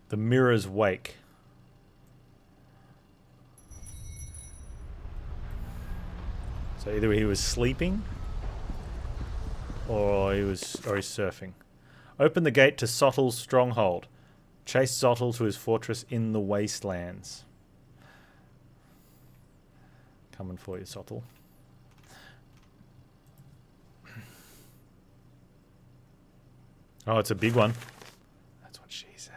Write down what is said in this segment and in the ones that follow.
The Mirror's Wake. So either he was sleeping or he's surfing. Open the gate to Sottl's stronghold. Chase Zottel to his fortress in the wastelands. Coming for you, Zottel. Oh, it's a big one. That's what she said.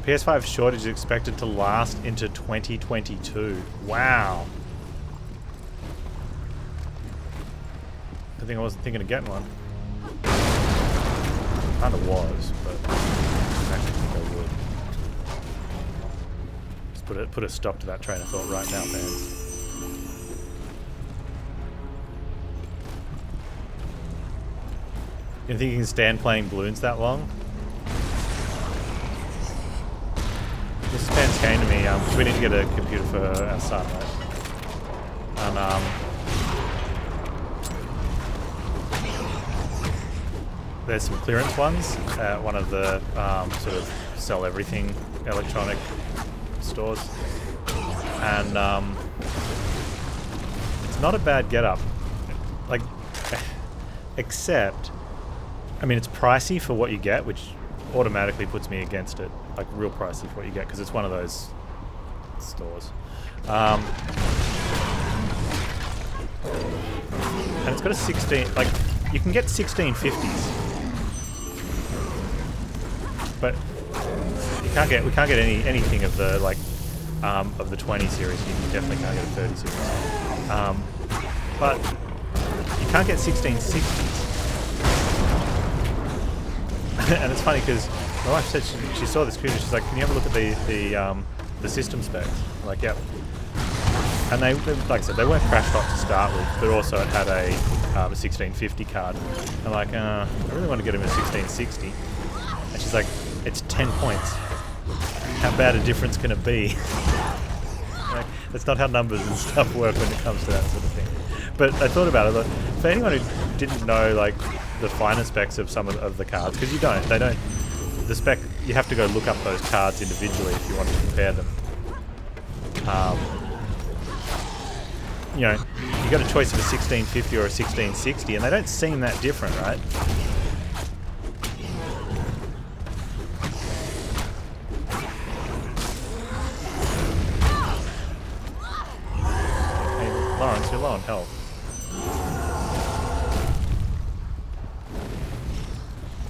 PS5 shortage is expected to last into 2022. Wow. I think I wasn't thinking of getting one. Kind of was, but I actually think I would. Just put a stop to that train of thought right now, Panz. You think you can stand playing balloons that long? This Panz came to me, we need to get a computer for our son, right? And there's some clearance ones at one of the sort of sell everything electronic stores, and it's not a bad get up, like, except, I mean, it's pricey for what you get, which automatically puts me against it, like real pricey for what you get, because it's one of those stores. And it's got a 16, like, you can get 1650s, but we can't get anything of the, like, of the 20 series. You definitely can't get a 30 series. But you can't get 1660s. And it's funny because my wife said she saw this computer. She's like, "Can you have a look at the system specs?" I'm like, "Yep." And they, like I said, they weren't crash hot to start with, but also it had a 1650 card. I'm like, I really want to get him a 1660. And she's like, "It's 10 points. How bad a difference can it be?" Like, that's not how numbers and stuff work when it comes to that sort of thing. But I thought about it. Like, for anyone who didn't know, like, the finer specs of some of the cards, because they don't, the spec, you have to go look up those cards individually if you want to compare them. You know, you got a choice of a 1650 or a 1660, and they don't seem that different, right? Hey, Lawrence, you're low on health.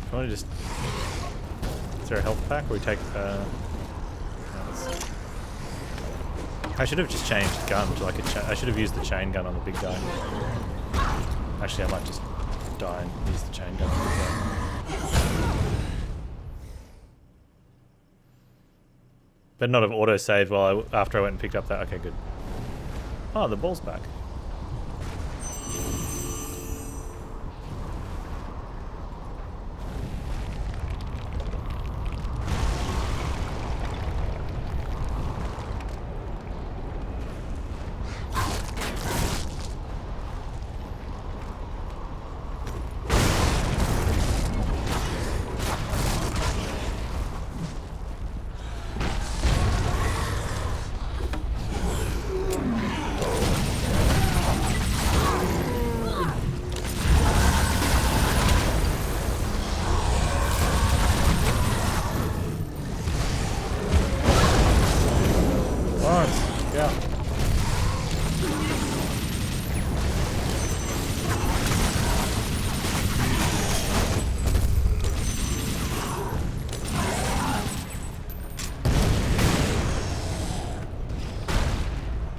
I want to just... Is there a health pack, or we take... no, I should have just changed the gun to like a I should have used the chain gun on the big guy. Actually, I might just die and use the chain gun on the big guy. But not have auto-saved while after I went and picked up that... Okay, good. Oh, the ball's back.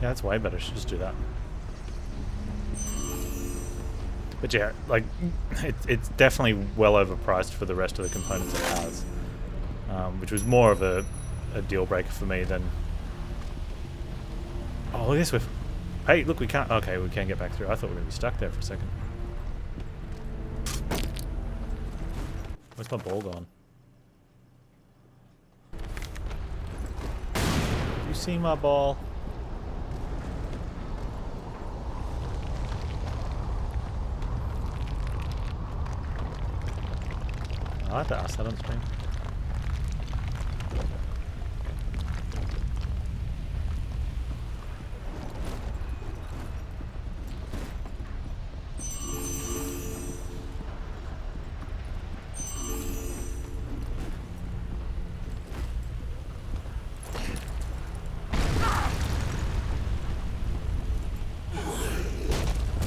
that's way better. I should just do that. But yeah, like, it's definitely well overpriced for the rest of the components it has. Which was more of a deal breaker for me than... Oh, look at this. Hey, look, we can't... Okay, we can get back through. I thought we were going to be stuck there for a second. Where's my ball gone? You see my ball? I have to ask that on screen.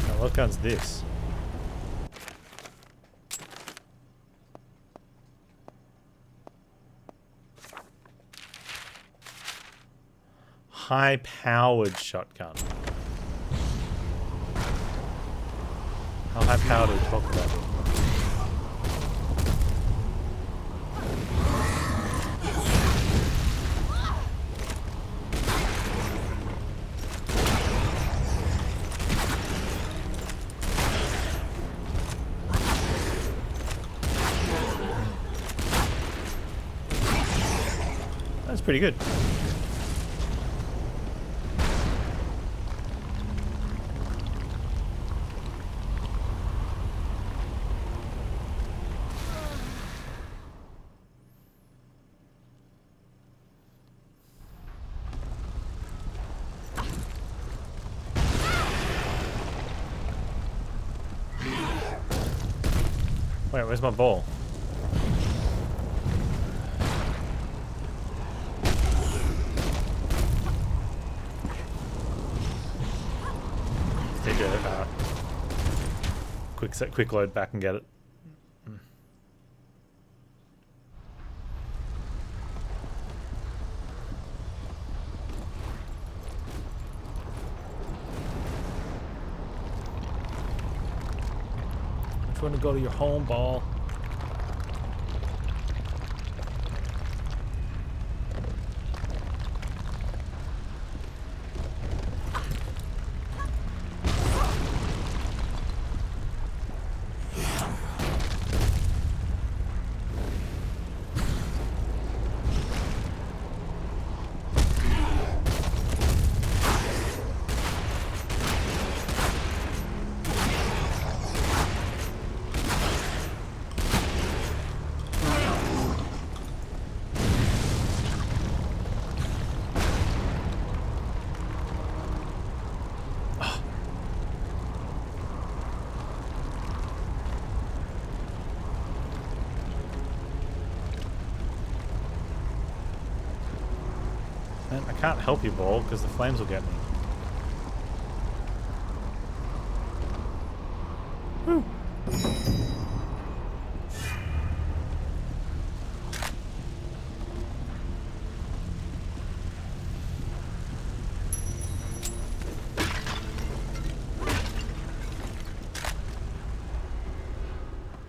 Now, what gun's this? High-powered shotgun. How high-powered are we talking about? That's pretty good. Wait, where's my ball? Need to quick load back and get it. Which one to go to your home, ball? Man, I can't help you, ball, because the flames will get me. Woo.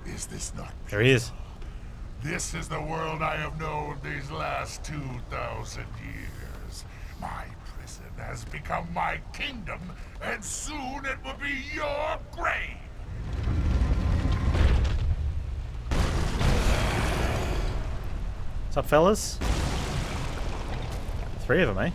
Is this not There he is. This is the world I have known these last 2,000 years. My prison has become my kingdom, and soon it will be your grave! What's up, fellas? 3 of them, eh?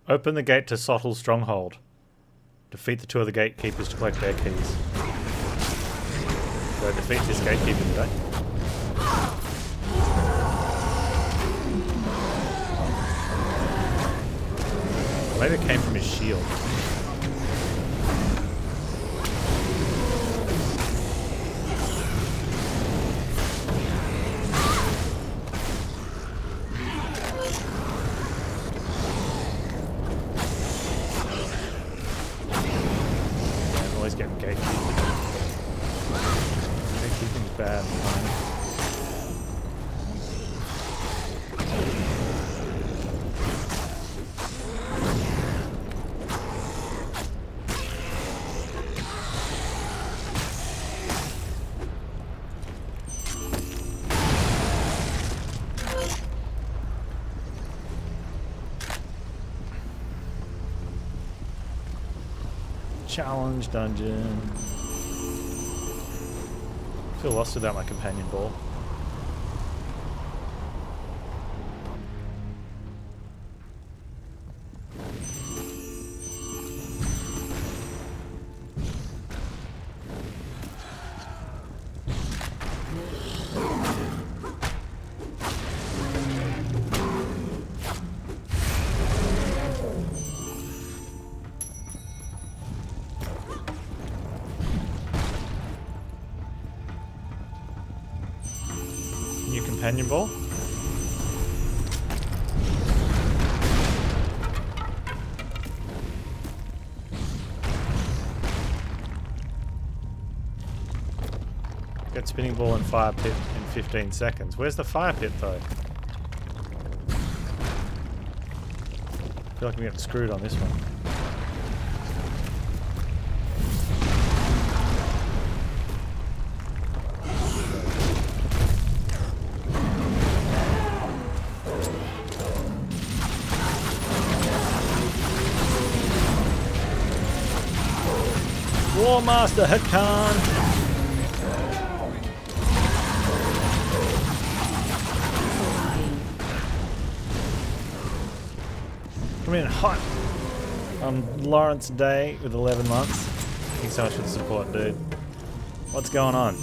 Open the gate to Sottl's stronghold. Defeat the two of the gatekeepers to collect their keys. So defeat this gatekeeper today. Maybe it came from his shield. I'm always getting gatekeeping. Gatekeeping's bad, man. Challenge dungeon. I feel lost without my companion ball. Companion ball. Get spinning ball and fire pit in 15 seconds. Where's the fire pit though? I feel like I'm getting screwed on this one. War Master Hakan. Come in hot on Lawrence Day with 11 months. Thanks so much for the support, dude. What's going on?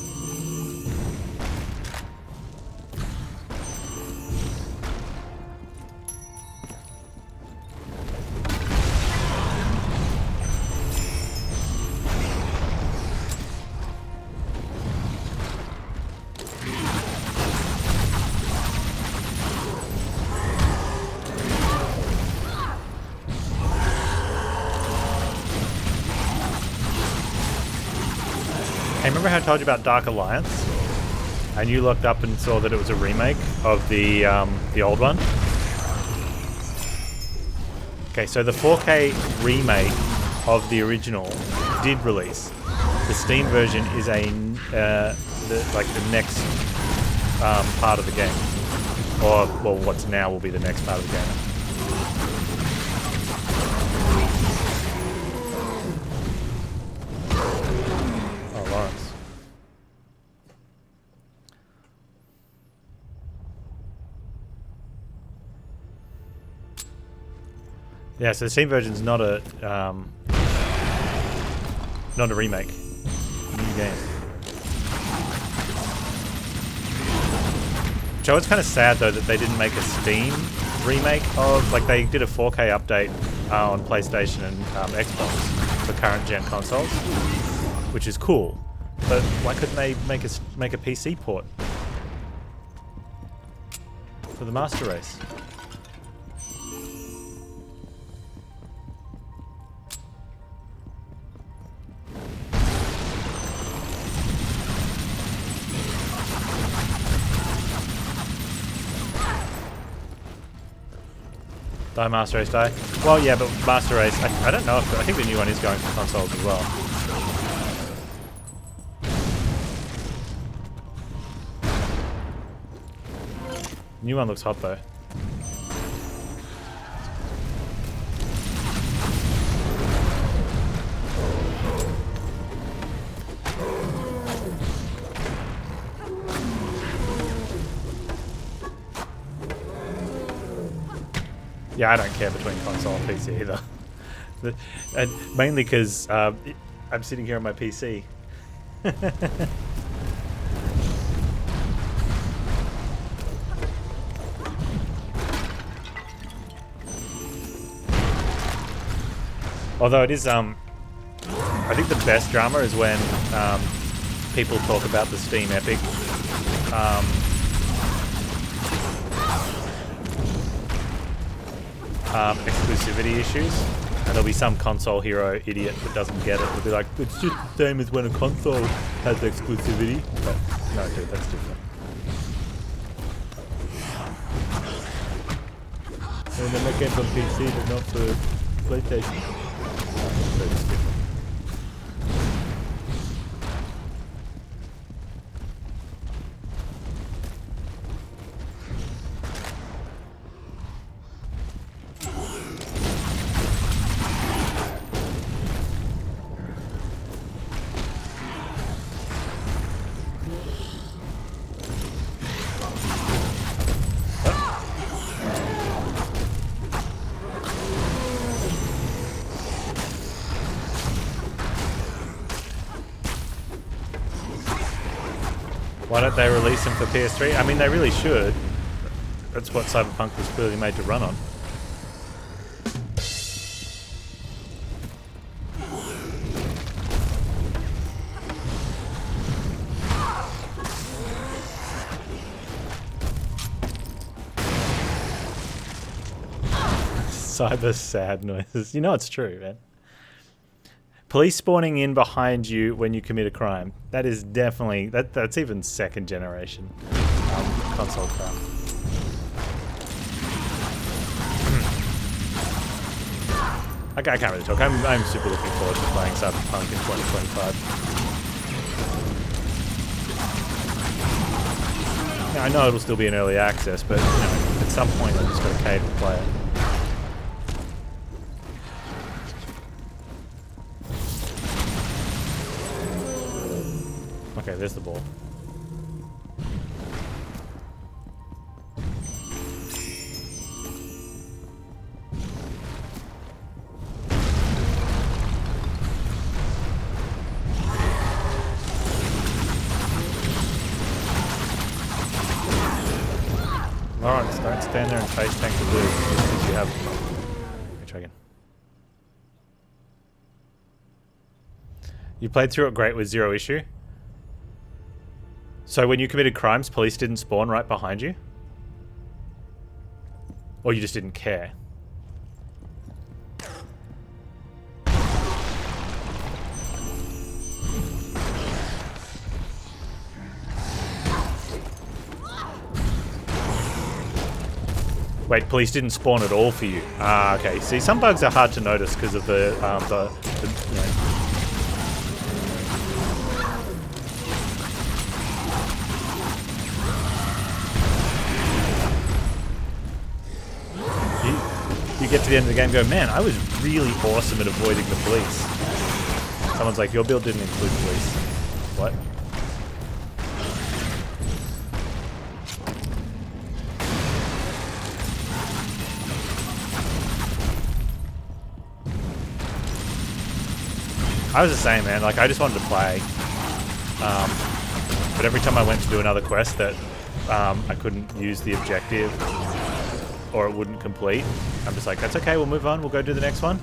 Hey, remember how I told you about Dark Alliance? And you looked up and saw that it was a remake of the old one? Okay, so the 4K remake of the original did release. The Steam version is the next part of the game. Or, well, what's now will be the next part of the game. Lawrence. Yeah, so the Steam version's not a remake. New game. So it's kind of sad though that they didn't make a Steam remake of, like, they did a 4K update on PlayStation and Xbox for current gen consoles, which is cool. But why couldn't they make a PC port for the Master Race? Die Master Race, die. Well, yeah, but Master Race, I don't know if, I think the new one is going for consoles as well. New one looks hot though. Yeah, I don't care between console and PC either. And mainly because I'm sitting here on my PC. Although it is, I think the best drama is when people talk about the Steam Epic exclusivity issues, and there'll be some console hero idiot that doesn't get it. They'll be like, it's just the same as when a console has exclusivity. But no, dude, that's different. And they make games on PC, but not for PlayStation. That's different. Why don't they release them for PS3? I mean, they really should. That's what Cyberpunk was clearly made to run on. Cyber sad noises. You know it's true, man. Police spawning in behind you when you commit a crime. That is definitely... That's even second generation console crap. I can't really talk. I'm super looking forward to playing Cyberpunk in 2025. Now, I know it'll still be in early access, but you know, at some point I've just got to cave and play it. Okay, there's the ball. Lawrence, don't stand there and face tank the blue just because you have... Okay, try again. You played through it great with zero issue? So when you committed crimes, police didn't spawn right behind you? Or you just didn't care? Wait, police didn't spawn at all for you? Ah, okay. See, some bugs are hard to notice because of the you know, you get to the end of the game and go, man, I was really awesome at avoiding the police. Someone's like, your build didn't include police. What? I was the same, man. Like, I just wanted to play. But every time I went to do another quest that I couldn't use the objective or it wouldn't complete, I'm just like, that's okay, we'll move on, we'll go do the next one.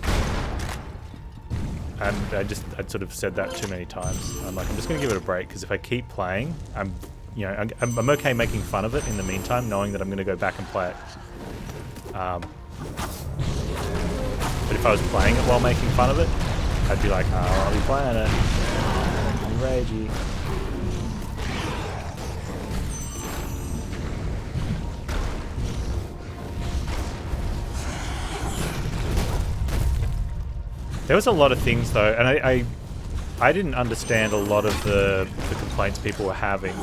And I'd sort of said that too many times. I'm like, I'm just going to give it a break, because if I keep playing, I'm okay making fun of it in the meantime, knowing that I'm going to go back and play it. But if I was playing it while making fun of it, I'd be like, oh, I'll be playing it. I'm ragey. There was a lot of things though, and I didn't understand a lot of the complaints people were having,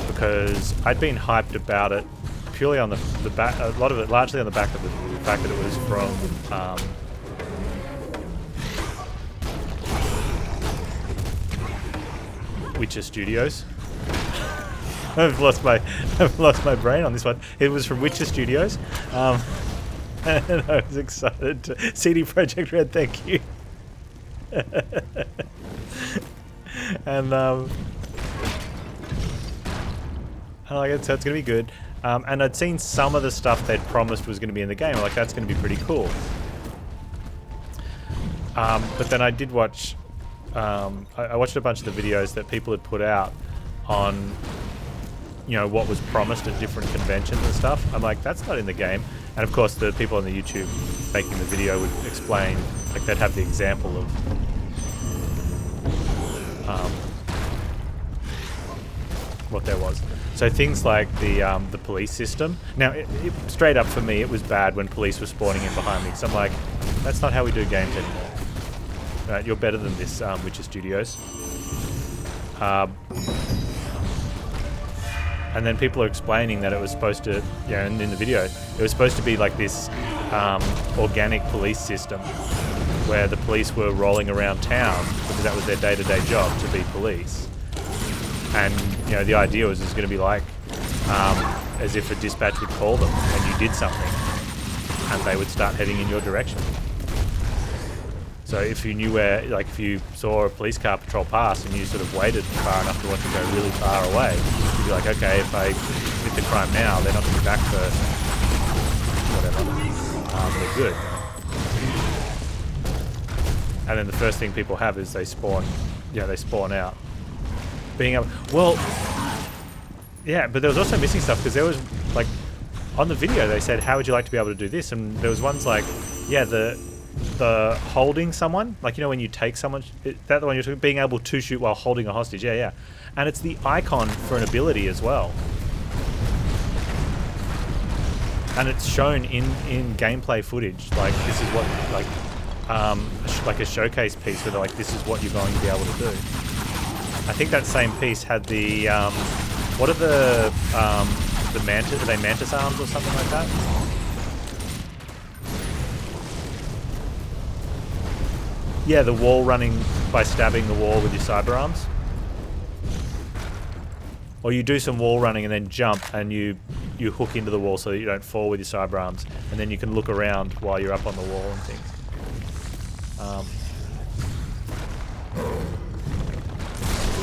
because I'd been hyped about it purely on the back, a lot of it largely on the back of the fact that it was from Witcher Studios. I've lost my brain on this one. It was from Witcher Studios. And I was excited to CD Projekt Red, thank you. And like it, so it's gonna be good. And I'd seen some of the stuff they'd promised was gonna be in the game. Like that's gonna be pretty cool. But then I did watch. I watched a bunch of the videos that people had put out on, you know, what was promised at different conventions and stuff. I'm like, that's not in the game. And of course, the people on the YouTube making the video would explain, like they'd have the example of what there was. So things like the police system. Now, straight up for me, it was bad when police were spawning in behind me. So I'm like, that's not how we do games anymore. Right, you're better than this, Witcher Studios. And then people are explaining that it was supposed to, you know, in the video, it was supposed to be like this organic police system where the police were rolling around town because that was their day-to-day job, to be police. And, you know, the idea was it's going to be like as if a dispatch would call them and you did something and they would start heading in your direction. So if you knew where, like if you saw a police car patrol pass and you sort of waited far enough to watch it go really far away, you'd be like, okay, if I hit the crime now, they're not going to be back for whatever. They're good. And then the first thing people have is they spawn, you know, they spawn out. Being able, well, yeah, but there was also missing stuff because there was like, on the video they said, how would you like to be able to do this? And there was ones like, yeah, the holding someone, like, you know, when you take someone, that the one you're talking, being able to shoot while holding a hostage, yeah. And it's the icon for an ability as well. And it's shown in gameplay footage, like this is what, like a showcase piece where they're like, this is what you're going to be able to do. I think that same piece had the, what are the mantis, are they mantis arms or something like that? Yeah, the wall running by stabbing the wall with your cyber arms. Or you do some wall running and then jump and you hook into the wall so that you don't fall with your cyber arms. And then you can look around while you're up on the wall and things.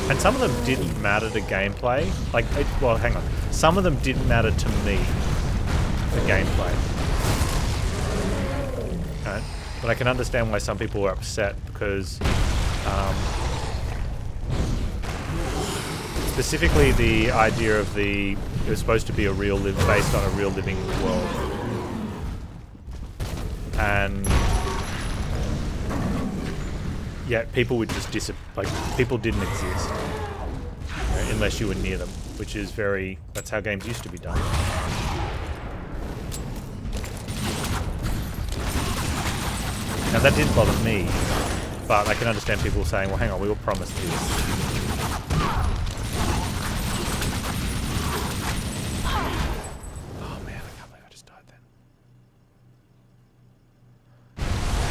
And some of them didn't matter to gameplay. Like, well, hang on. Some of them didn't matter to me, the gameplay. Right? But I can understand why some people were upset because specifically the idea of it was supposed to be a real based on a real living world. And yeah, people would just people didn't exist, you know, unless you were near them, which is that's how games used to be done. Now that didn't bother me, but I can understand people saying, well hang on, we were promised this. Oh man, I can't believe I just died then.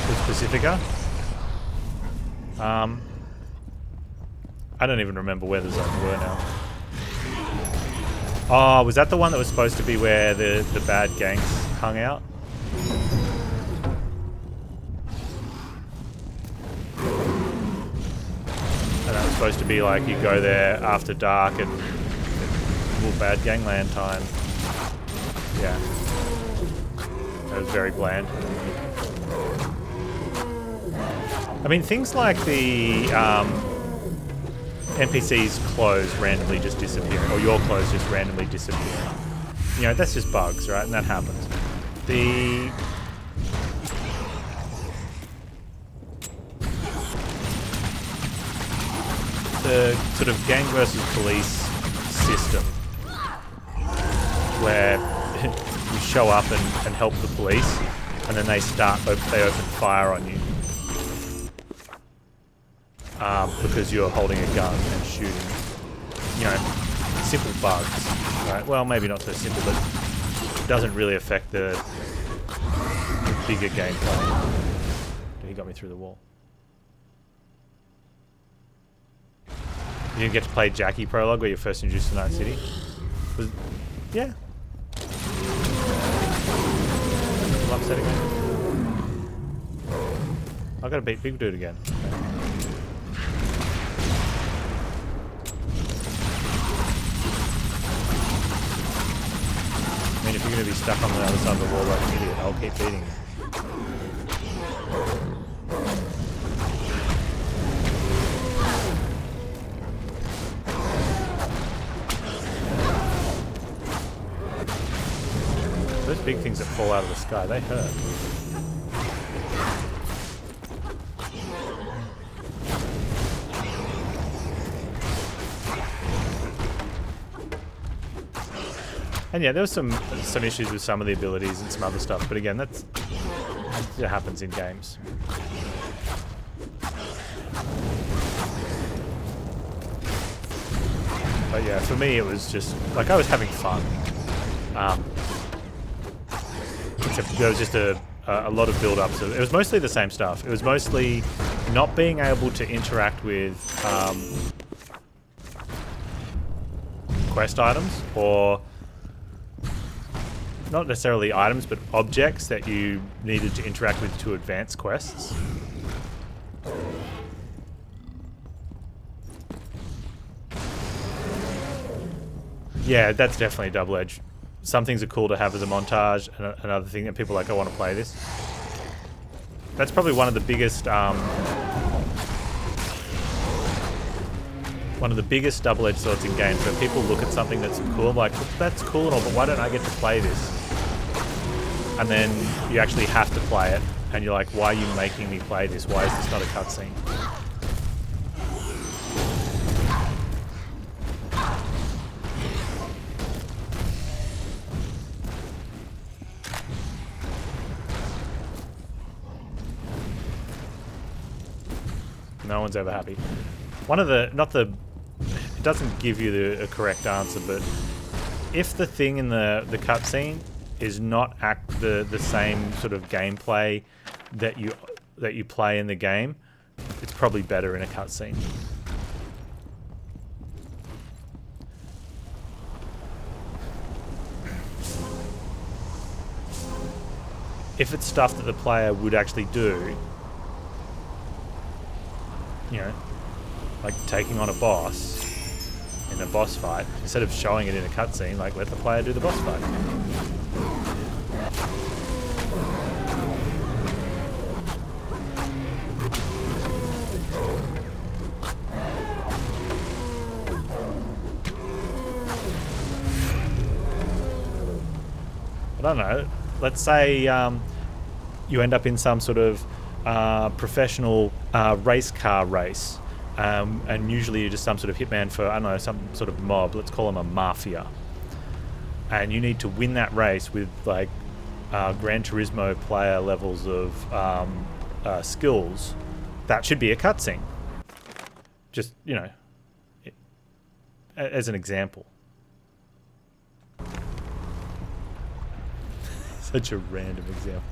With Pacifica? I don't even remember where the zones were now. Oh, was that the one that was supposed to be where the bad gangs hung out? And that was supposed to be like you go there after dark and little bad gangland time. Yeah. That was very bland. I mean, things like the NPCs' clothes randomly just disappearing, or your clothes just randomly disappearing. You know, that's just bugs, right? And that happens. The sort of gang versus police system, where you show up and help the police, and then they open fire on you. Because you're holding a gun and shooting. You know, simple bugs, right? Well, maybe not so simple, but it doesn't really affect the bigger gameplay. He got me through the wall. You didn't get to play Jackie Prologue where you're first introduced to Night City? Yeah. I'm setting it. I've got to beat Big Dude again. I mean, if you're going to be stuck on the other side of the wall like an idiot, I'll keep beating you. Those big things that fall out of the sky, they hurt. And yeah, there was some issues with some of the abilities and some other stuff, but again, that happens in games. But yeah, for me, it was just like I was having fun. Except there was just a lot of build-ups. It was mostly the same stuff. It was mostly not being able to interact with quest items, or not necessarily items, but objects that you needed to interact with to advance quests. Yeah, that's definitely double-edged. Some things are cool to have as a montage, and another thing that people are like, I want to play this. That's probably one of the biggest double-edged swords in games, where people look at something that's cool, like, that's cool and all, but why don't I get to play this? And then you actually have to play it, and you're like, why are you making me play this? Why is this not a cutscene? No one's ever happy. One of the, it doesn't give you a correct answer, but if the thing in the cutscene is not the same sort of gameplay that you play in the game, it's probably better in a cutscene. If it's stuff that the player would actually do, you know, like taking on a boss in a boss fight, instead of showing it in a cutscene, like let the player do the boss fight. I don't know. Let's say you end up in some sort of professional race car race, and usually you're just some sort of hitman for, I don't know, some sort of mob. Let's call them a mafia. And you need to win that race with like Gran Turismo player levels of skills. That should be a cutscene. Just, you know, as an example. Such a random example.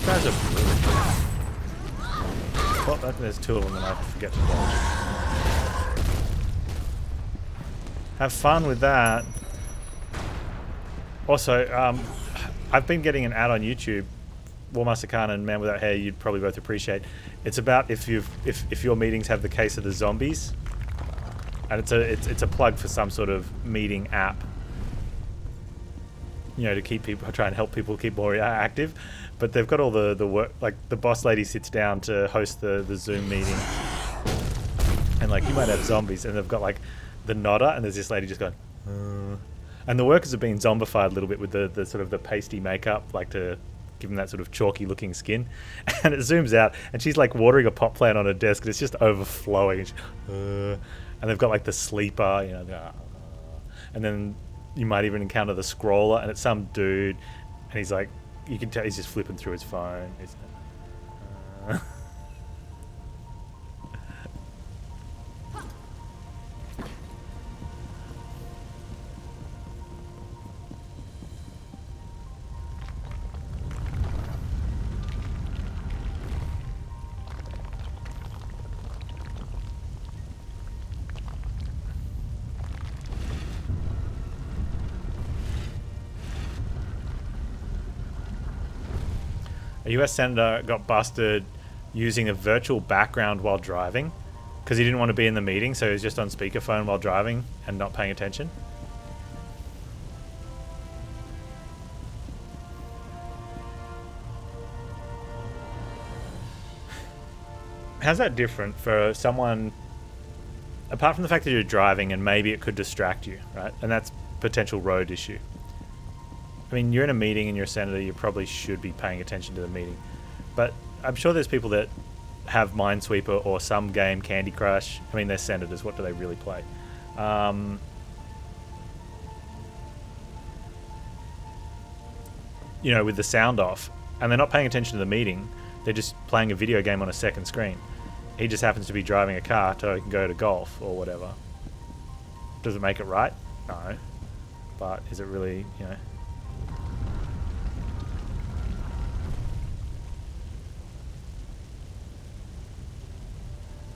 Guys are really good. Well, I think there's two of them and I forget to dodge. Have fun with that. Also, I've been getting an ad on YouTube, Warmaster Khan and Man Without Hair, you'd probably both appreciate. It's about if your meetings have the case of the zombies. And it's a plug for some sort of meeting app. You know, to keep people, try and help people keep more active. But they've got all the work, like the boss lady sits down to host the Zoom meeting. And like, you might have zombies, and they've got like the nodder, and there's this lady just going, and the workers have been zombified a little bit with the sort of the pasty makeup, like to give them that sort of chalky looking skin. And it zooms out, and she's like watering a pot plant on her desk, and it's just overflowing. And they've got like the sleeper, you know, and then you might even encounter the scroller, and it's some dude, and he's like, you can tell he's just flipping through his phone. A US senator got busted using a virtual background while driving because he didn't want to be in the meeting, so he was just on speakerphone while driving and not paying attention. How's that different for someone, apart from the fact that you're driving and maybe it could distract you, right? And that's potential road issue. I mean, you're in a meeting and you're a senator, you probably should be paying attention to the meeting. But I'm sure there's people that have Minesweeper or some game, Candy Crush. I mean, they're senators, what do they really play? You know, with the sound off, and they're not paying attention to the meeting, they're just playing a video game on a second screen. He just happens to be driving a car so he can go to golf or whatever. Does it make it right? No. But is it really, you know...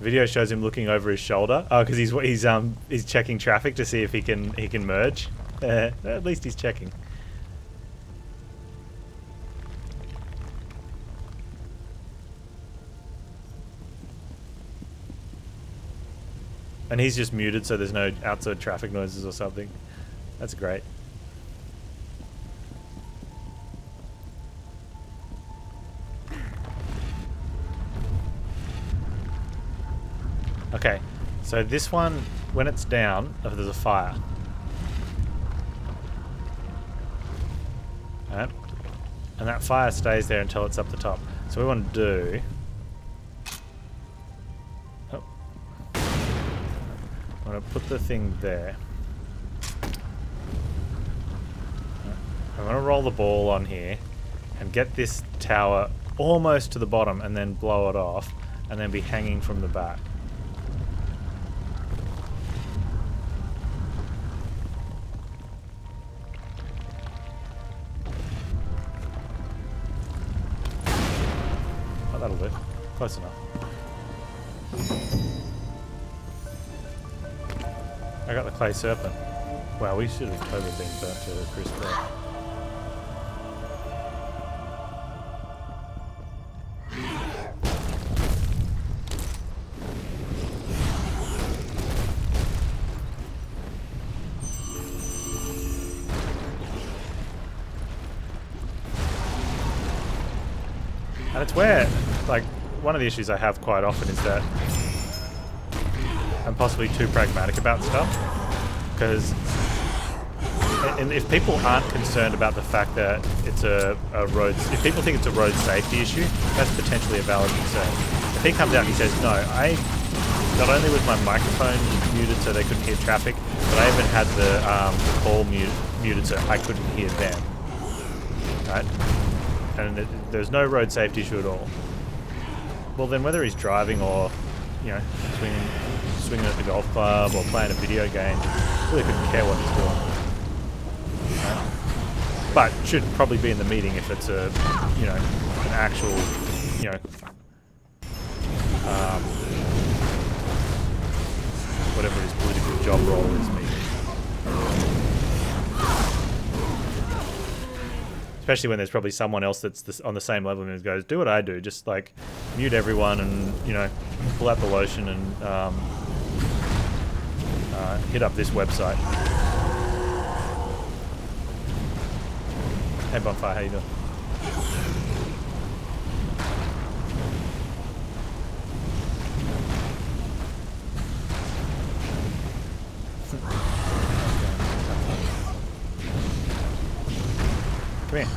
Video shows him looking over his shoulder. Oh, because he's checking traffic to see if he can merge. At least he's checking. And he's just muted, so there's no outside traffic noises or something. That's great. Okay, so this one, when it's down, there's a fire. Alright. And that fire stays there until it's up the top. So we want to do... Oh. I want to put the thing there. I want to roll the ball on here and get this tower almost to the bottom and then blow it off and then be hanging from the back. That'll do. Close enough. I got the clay serpent. Wow, we should have totally been burnt to a crisp there. And it's where, like, one of the issues I have quite often is that I'm possibly too pragmatic about stuff. Because if people aren't concerned about the fact that it's a road... If people think it's a road safety issue, that's potentially a valid concern. If he comes out and he says, no, not only was my microphone muted so they couldn't hear traffic, but I even had the call muted so I couldn't hear them. Right? And there's no road safety issue at all. Well, then whether he's driving or, you know, swinging at the golf club or playing a video game, really couldn't care what he's doing. But should probably be in the meeting if it's a, you know, an actual, you know, whatever his political job role is meeting. Especially when there's probably someone else that's on the same level and goes, do what I do, just like mute everyone and, you know, pull out the lotion and hit up this website. Hey Bonfire, how you doing? Come here.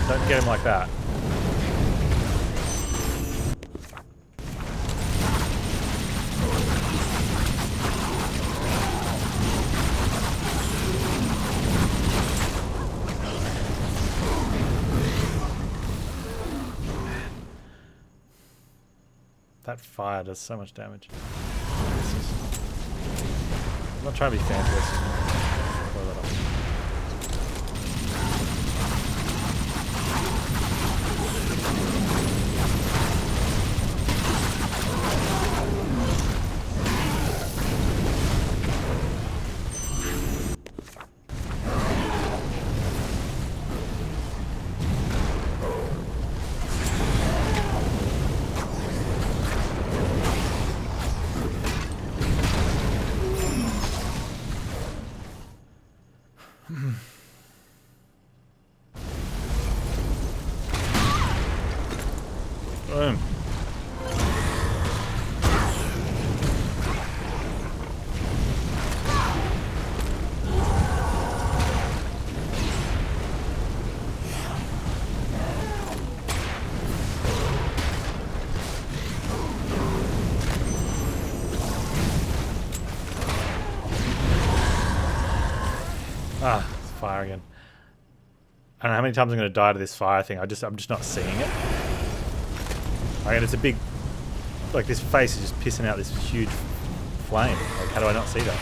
Don't get him like that. That fire does so much damage. I'm not trying to be fantastic. Boom. Ah, it's fire again. I don't know how many times I'm going to die to this fire thing. I'm just not seeing it. Like, it's a big, like, this face is just pissing out this huge flame. Like, how do I not see that?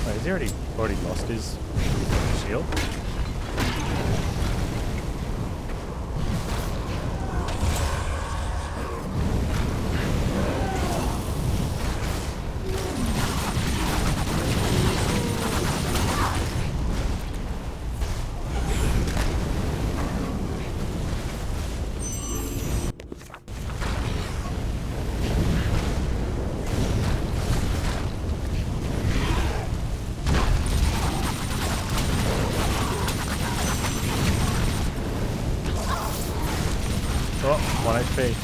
Has he already lost his shield? Oh, 1 HP.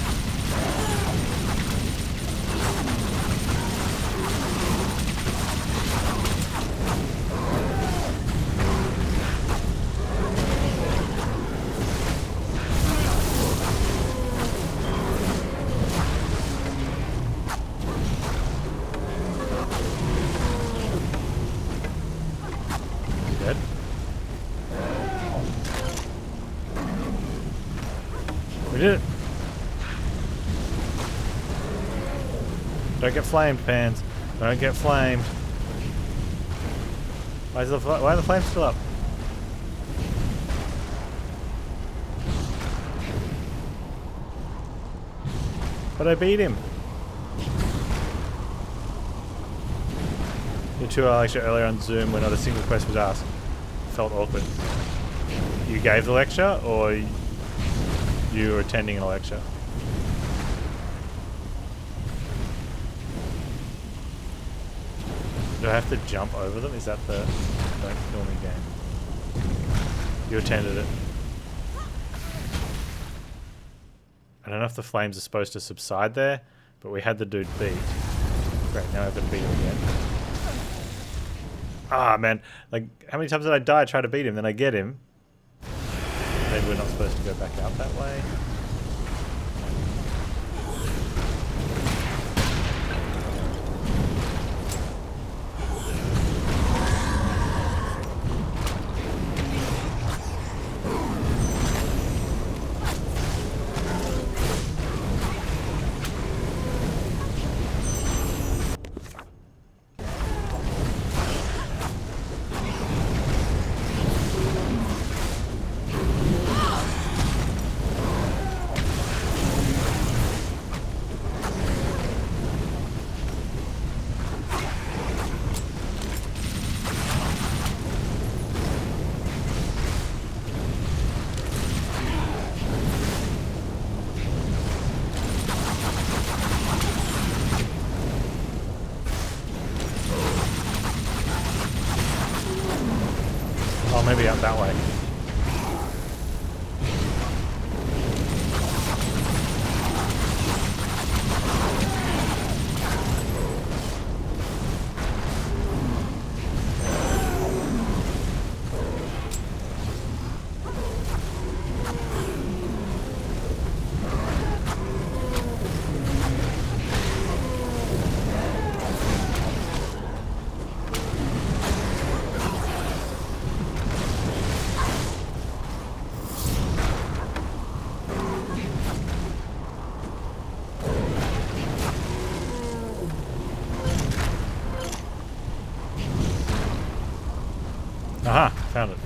Dead? We did it. Don't get flamed, Panz. Don't get flamed. Why are the flames still up? But I beat him. You two are lecture earlier on Zoom when not a single question was asked. Felt awkward. You gave the lecture, or you were attending a lecture? Do I have to jump over them? Is that the don't kill me game? You attended it. I don't know if the flames are supposed to subside there, but we had the dude beat. Great, now I have to beat him again. Ah, man. Like, how many times did I die trying to beat him? Then I get him. Maybe we're not supposed to go back out that way. Oh, maybe out that way. Aha, found it.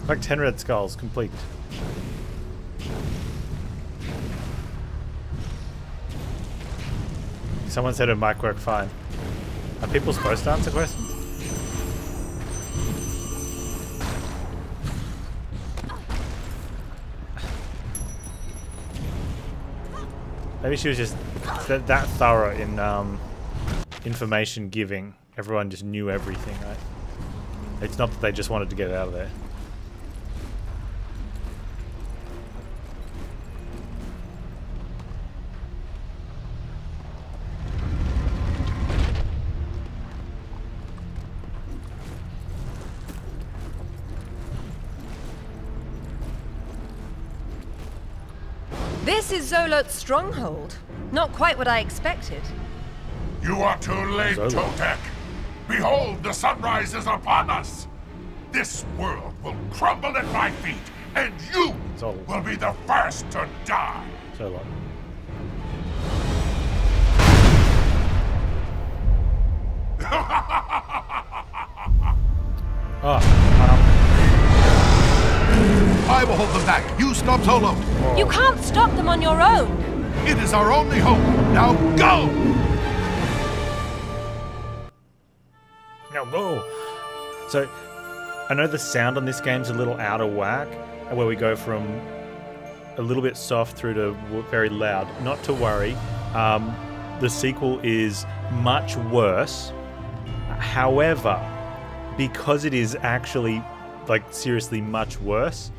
Like 10 red skulls, complete. Someone said it might work fine. Are people supposed to answer questions? Maybe she was just that thorough in information giving. Everyone just knew everything, right? It's not that they just wanted to get out of there. This is Zolot's stronghold. Not quite what I expected. You are too late, Totec. Behold, the sunrise is upon us. This world will crumble at my feet, and you will be the first to die. Zolot. I will hold them back. You stop Zolot. You can't stop them on your own. It is our only hope. Now go! Now go! So, I know the sound on this game's a little out of whack, where we go from a little bit soft through to very loud. Not to worry. The sequel is much worse. However, because it is actually, like, seriously much worse,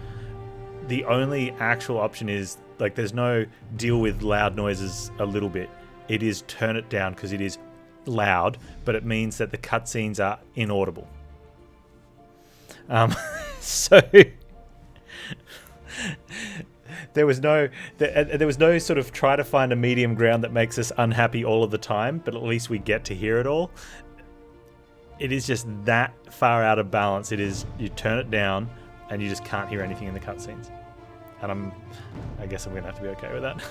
the only actual option is, like, there's no deal with loud noises a little bit. It is turn it down because it is loud, but it means that the cutscenes are inaudible. So there was no sort of try to find a medium ground that makes us unhappy all of the time, but at least we get to hear it all. It is just that far out of balance. It is, you turn it down and you just can't hear anything in the cutscenes. And I guess I'm gonna have to be okay with that.